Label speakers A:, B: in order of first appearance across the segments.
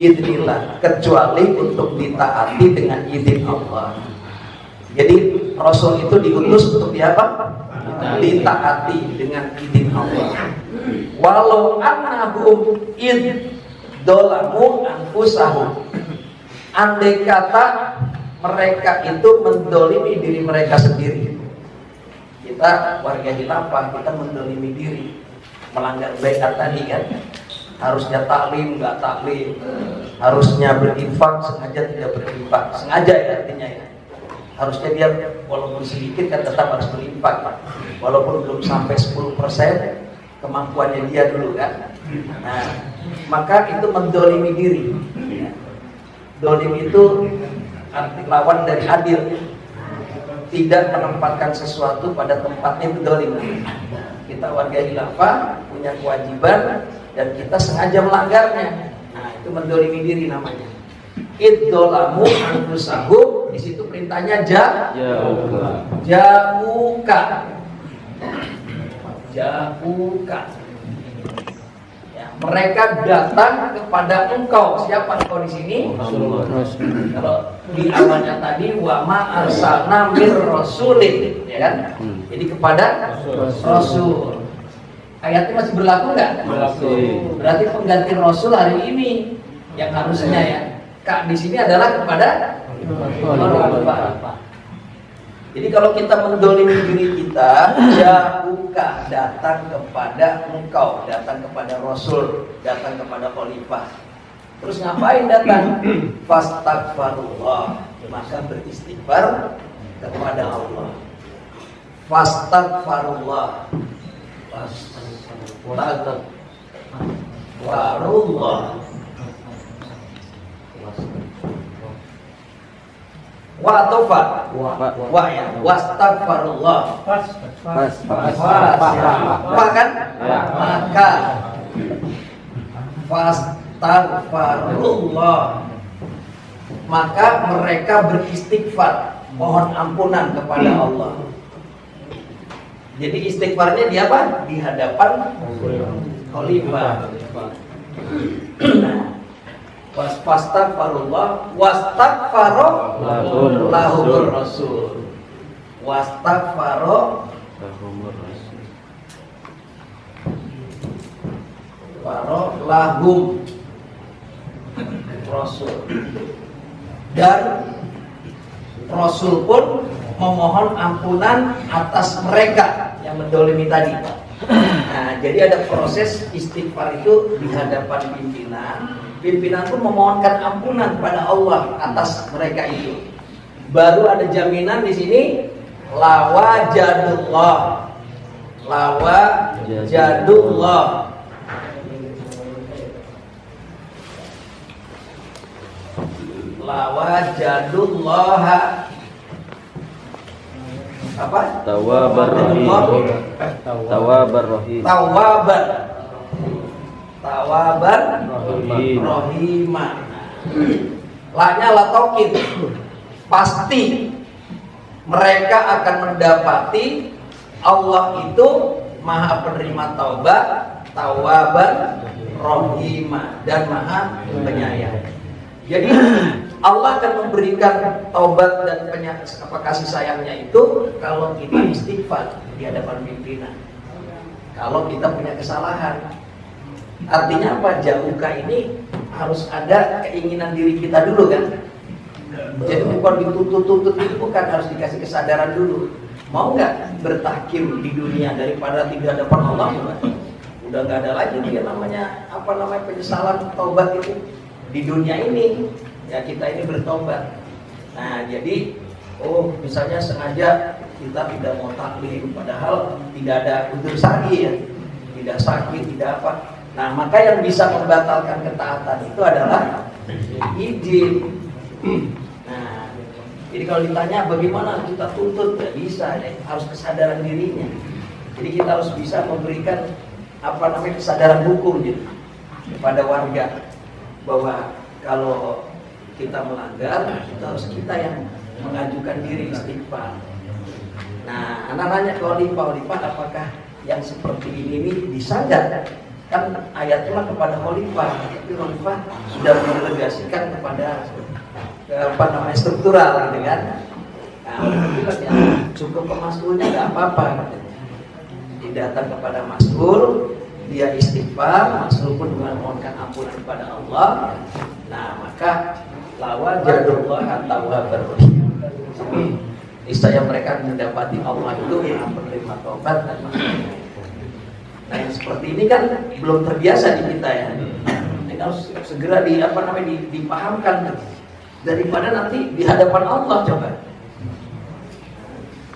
A: idznillah, kecuali untuk ditaati dengan izin Allah. Jadi Rasul itu diutus untuk diapa? Ditaati dengan izin Allah. Walau annahum idzalamu anfusahum, andai kata mereka itu mendolimi diri mereka sendiri. Kita warga khilafah, kita mendolimi diri, melanggar baiat tadi kan. Harusnya taklim, nggak taklim. Harusnya berinfak, sengaja tidak berinfak. Sengaja ya artinya ya. Harusnya dia walaupun sedikit kan tetap harus berinfak. Walaupun belum sampai 10% kemampuannya dia dulu kan. Nah, maka itu mendolimi diri. Dolim itu arti lawan dari adil. Tidak menempatkan sesuatu pada tempatnya itu dolim. Kita warga khilafah punya kewajiban dan kita sengaja melanggarnya. Nah, itu mendolimi diri namanya. Idzalamu anfusahum, di situ perintahnya ja'uka. Ya, mereka datang kepada engkau. Siapa engkau di sini? Kalau di awalnya tadi wa ma arsalna mir rasulin, ya kan? Jadi kepada Rasul. Ayatnya masih berlaku nggak? Berlaku. Berarti pengganti Rasul hari ini yang harusnya ya. Kak di sini adalah kepada Rasul. Jadi kalau kita mendolimi diri kita, ja'uka, datang kepada engkau, datang kepada Rasul, datang kepada Khalifah. Terus ngapain datang? Fastaghfirullah, maka beristighfar kepada Allah. Fastaghfirullah. Wa tofa wa ya wastaghfirullah kan maka fastaghfirullah, maka mereka beristighfar, mohon ampunan kepada Allah. Jadi istighfarnya di apa? Di hadapan khalifah. Wastaghfirullah wastaghfaro lahumur rasul. Wastaghfaro lahum rasul. Dan Rasul pun memohon ampunan atas mereka yang mendolimi tadi. Nah, jadi ada proses istighfar itu di hadapan pimpinan. Pimpinan pun memohonkan ampunan kepada Allah atas mereka itu. Baru ada jaminan di sini lawajadullah. Lawajadullah. Lawajadullah apa?
B: Tawabar rahim.
A: Tawabar rahimah. Lanya la taukid. Pasti mereka akan mendapati Allah itu Maha penerima taubat, tawabar rahimah, dan Maha penyayang. Jadi Allah akan memberikan taubat dan kasih sayangnya itu kalau kita istighfar di hadapan pimpinan. Kalau kita punya kesalahan. Artinya apa? Ja'uka ini harus ada keinginan diri kita dulu kan. Jadi bukan dituntut-tuntut, itu bukan, harus dikasih kesadaran dulu. Mau nggak bertahkim di dunia daripada tidak hadapan Allah? Udah nggak ada lagi dia namanya penyesalan taubat itu di dunia ini. Ya kita ini bertobat. Nah jadi misalnya sengaja kita tidak mau taklim, padahal tidak ada udzur syar'i ya, tidak sakit, tidak apa. Nah maka yang bisa membatalkan ketaatan itu adalah izin. Nah jadi kalau ditanya bagaimana kita tuntut, nggak bisa ya, harus kesadaran dirinya. Jadi kita harus bisa memberikan kesadaran hukum gitu kepada warga bahwa kalau kita melanggar, itu harus kita yang mengajukan diri istighfar. Nah, anak nanya ke khalifah, apakah yang seperti ini bisa nggak Kan ayatnya kepada khalifah, tapi khalifah sudah mendelegasikan kepada struktural gitu kan. Nah, itu kan ya, cukup ke mas'ulnya nggak apa-apa gitu. Dia datang kepada mas'ul, dia istighfar, mas'ul pun memohonkan ampunan kepada Allah. Nah, maka lawa jadullah tawwabar rahim. Niscaya mereka mendapati Allah itu yang penerima taubat dan maghfirah. Nah, yang seperti ini kan belum terbiasa di kita ya. Ini harus segera dipahamkan daripada nanti di hadapan Allah coba.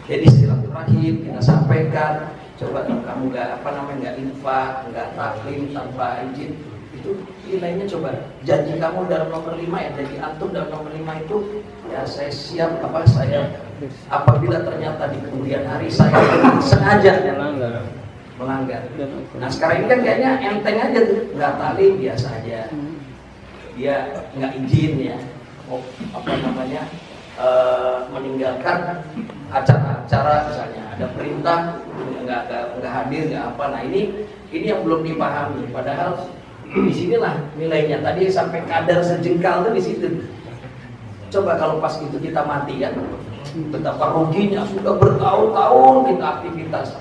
A: Jadi silaturahim kita sampaikan. Coba kalau kamu nggak infak, nggak taklim tanpa izin, itu nilainya coba. Janji kamu dalam nomor 5 ya, janji antum dalam nomor 5 itu ya saya siap saya apabila ternyata di kemudian hari saya sengaja melanggar. Nah sekarang ini kan kayaknya enteng aja tuh, nggak taklim biasa aja. Dia nggak izin ya, meninggalkan acara-acara misalnya ada perintah nggak hadir nggak apa. Nah ini yang belum dipahami. Padahal disinilah nilainya tadi sampai kadar sejengkal tuh di situ. Coba kalau pas itu kita mati kan, betapa ruginya sudah bertahun-tahun kita aktivitas.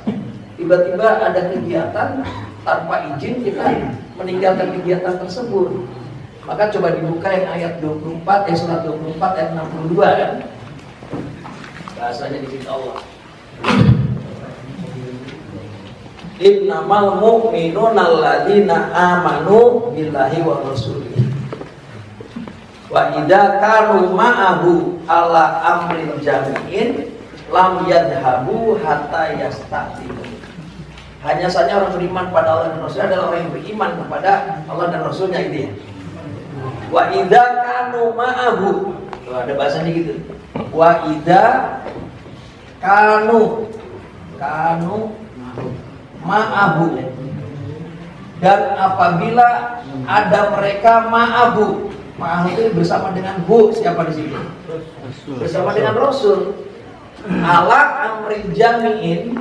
A: Tiba-tiba ada kegiatan tanpa izin kita meninggalkan kegiatan tersebut. Maka coba dibuka yang ayat 24, surat 24 ayat 62 kan. Bahasanya di situ Allah. Innamal mu'minuna alladzina amanu billahi wa rasulihi. Wa idza kanu ma'ahu ala amrin jami'in lam yadhabu hatta yastaqinu. Hanya saja orang beriman pada Allah dan Rasul adalah orang yang beriman kepada Allah dan Rasulnya itu ya. Wa idza kanu ma'ahu. Tuh, ada bahasanya gitu. Wa idza kanu ma'ahu. Dan apabila ada mereka ma'ahu. Ma'ahu itu bersama dengan hu, siapa di sini? Bersama dengan Rasul. Ala amrin jami'in.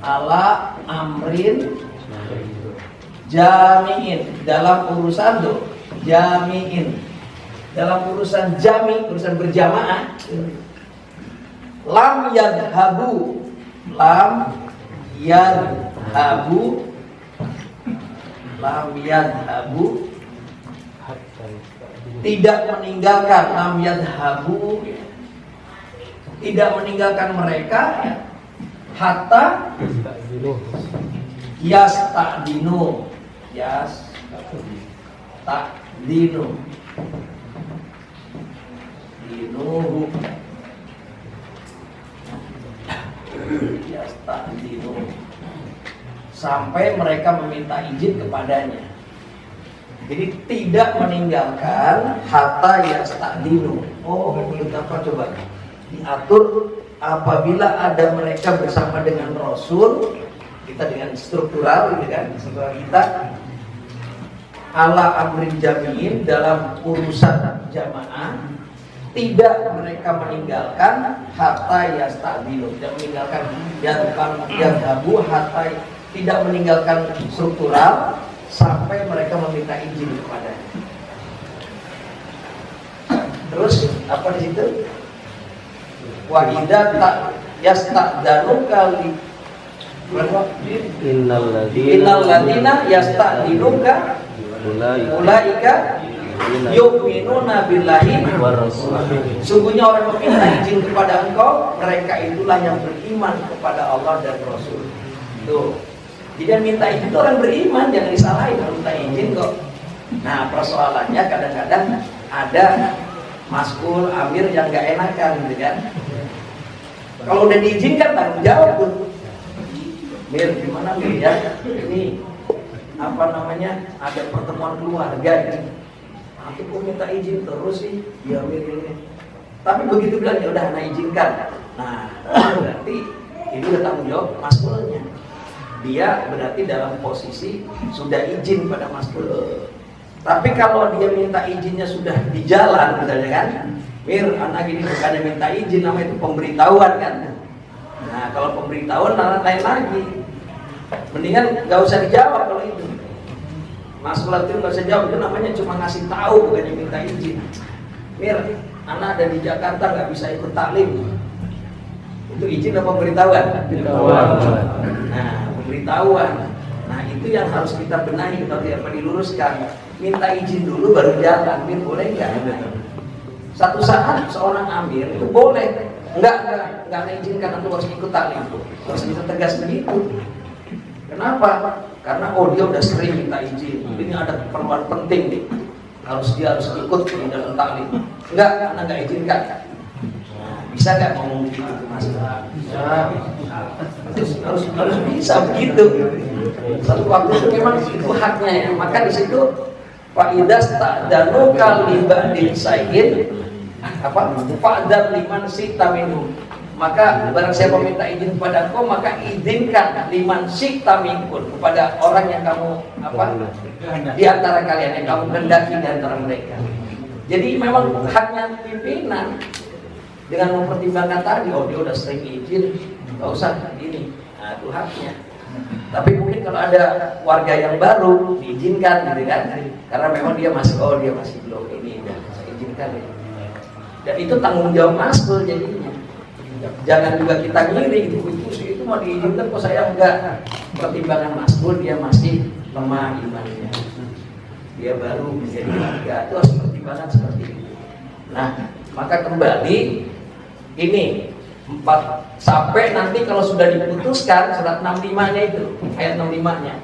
A: Ala amrin jami'in. Dalam urusan tuh jami'in, dalam urusan urusan berjamaah. Lam yadhabu tidak meninggalkan, lam yadhabu tidak meninggalkan mereka hatta yasta'dinu dinuhu yasta'dinu sampai mereka meminta izin kepadanya. Jadi tidak meninggalkan hatta yasta'dinu. Oh, betapa coba diatur apabila ada mereka bersama dengan Rasul, kita dengan struktural gitu kan, struktural kita ala amrin jami'in dalam urusan jamaah, tidak mereka meninggalkan hatta yasta'dinu, tidak meninggalkan yadhabu hatta, tidak meninggalkan struktural sampai mereka meminta izin kepadanya. Terus apa di situ? Wa idza yasta'danu kali innal ladzina yasta'dinuka ulaika yu'minuna billahi wa rasulihi. Sungguhnya orang meminta izin kepada engkau, mereka itulah yang beriman kepada Allah dan Rasul. Tuh. Jadi yang minta izin itu orang beriman, jangan disalahin kalau minta izin kok. Nah, persoalannya kadang-kadang ada maskul amir yang gak enakan gitu kan. Kalau udah diizinkan tanggung jawab tuh. Mir, gimana Mir ya? Ini apa namanya? Ada pertemuan keluarga ini. Aku kok minta izin terus sih. Ya Mir ini. Tapi begitu bilang ya udah nah izinkan. Nah, berarti itu udah tanggung jawab maskulnya. Dia berarti dalam posisi sudah izin pada maskul. Tapi kalau dia minta izinnya sudah di jalan misalnya kan, Mir, anak ini bukannya minta izin, namanya itu pemberitahuan kan. Nah, kalau pemberitahuan lain lagi. Mendingan nggak usah dijawab kalau itu. Masalah itu nggak usah jawab, itu namanya cuma ngasih tahu, bukannya minta izin. Mir, anak ada di Jakarta nggak bisa ikut taklim. Itu izin apa pemberitahuan? Nah, pemberitahuan. Nah, itu yang harus kita benahi, tapi apa diluruskan. Minta izin dulu baru jalan. Mir, boleh nggak? Satu saat seorang amir itu boleh. Enggak mengizinkan untuk harus ikut taklim. Harus bisa tegas begitu. Kenapa? Karena dia udah sering minta izin. Ini ada keperluan penting nih. Dia harus ikut di dalam taklim. Enggak, anak nggak izinkan. Bisa nggak ngomong begitu Mas? Harus bisa begitu. Satu waktu itu memang itu haknya ya. Maka di situ fa'idas ta'danu kalibadin sayyid fa'dan liman syi'ta minhum. Maka barang siapa minta izin kepada engkau, maka izinkan liman syi'ta minkum, kepada orang yang kamu di antara kalian, yang kamu kehendaki di antara mereka. Jadi memang haknya pimpinan dengan mempertimbangkan tadi, dia udah sering izin, nggak usah ini. Nah, itu haknya. Tapi mungkin kalau ada warga yang baru diizinkan gitu kan, karena memang dia masih belum ini, saya izinkan ya. Dan itu tanggung jawab mas'ul jadinya. Jangan juga kita ngiri itu mau diizinkan kok saya enggak. Pertimbangan mas'ul, dia masih lemah imannya, dia baru menjadi warga, itu harus pertimbangan seperti itu. Nah, maka kembali ini 4 sampai nanti kalau sudah diputuskan surat 65-nya itu, ayat 65-nya.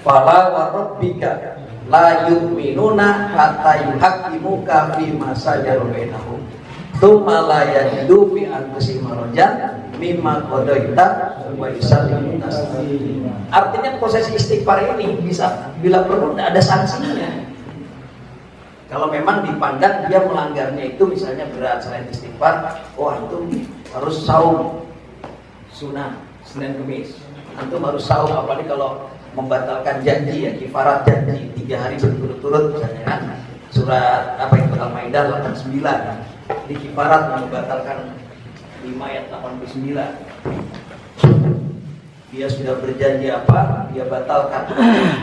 A: Fala wa rabbika la yu'minuna hatta yuhaqqimuka fi ma shajara bainahum tsumma la yajidu fi anfusihim harajan mimma qadaita wa yusallimu taslima. Artinya proses istighfar ini bisa bila perlu ada sanksinya. Kalau memang dipandang dia melanggarnya itu misalnya berat, selain istighfar, antum harus saum sunnah Senin Kemis, antum harus saum, apalagi kalau membatalkan janji ya, kifarat janji 3 hari berturut-turut misalnya kan, surat Al-Maidah 89 di kifarat membatalkan 5 ayat 89. Dia sudah berjanji dia batalkan,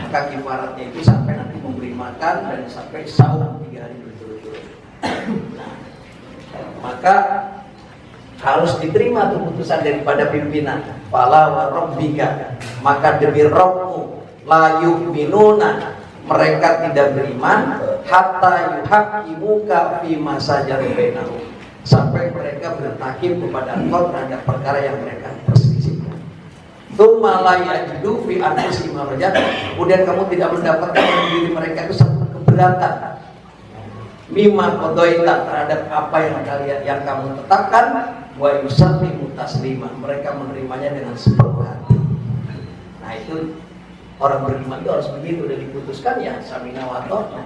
A: maka kifaratnya itu sampai nanti memberi makan dan sampai saum 3 hari berturut-turut. Nah, maka harus diterima keputusan daripada pimpinan. Fala wa rabbika, maka demi Rabbmu, la yu'minuna, mereka tidak beriman, hatta yuhaqqimuka fi ma shajara bainahum, sampai mereka bertakim kepada engkau terhadap perkara yang mereka perselisihkan. Tsumma la yajidu fi anfusihim harajan, kemudian kamu tidak mendapatkan dalam diri mereka itu satu keberatan mimma qadaita, terhadap apa yang kamu tetapkan, wa yusallimu taslima, mereka menerimanya dengan sepenuh hati. Nah, itu orang beriman itu harus begitu, udah diputuskan ya samina wa ta'na.